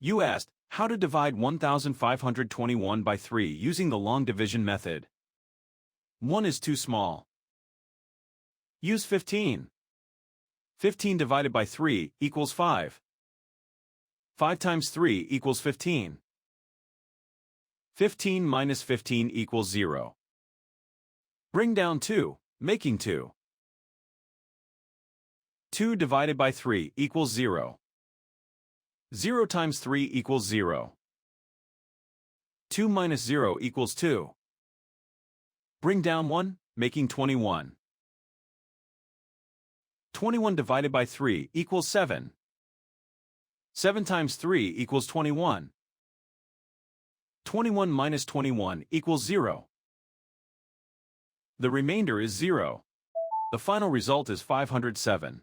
You asked, how to divide 1521 by 3 using the long division method. 1 is too small. Use 15. 15 divided by 3 equals 5. 5 times 3 equals 15. 15 minus 15 equals 0. Bring down 2, making 2. 2 divided by 3 equals 0. 0 times 3 equals 0. 2 minus 0 equals 2. Bring down 1, making 21. 21 divided by 3 equals 7. 7 times 3 equals 21. 21 minus 21 equals 0. The remainder is 0. The final result is 507.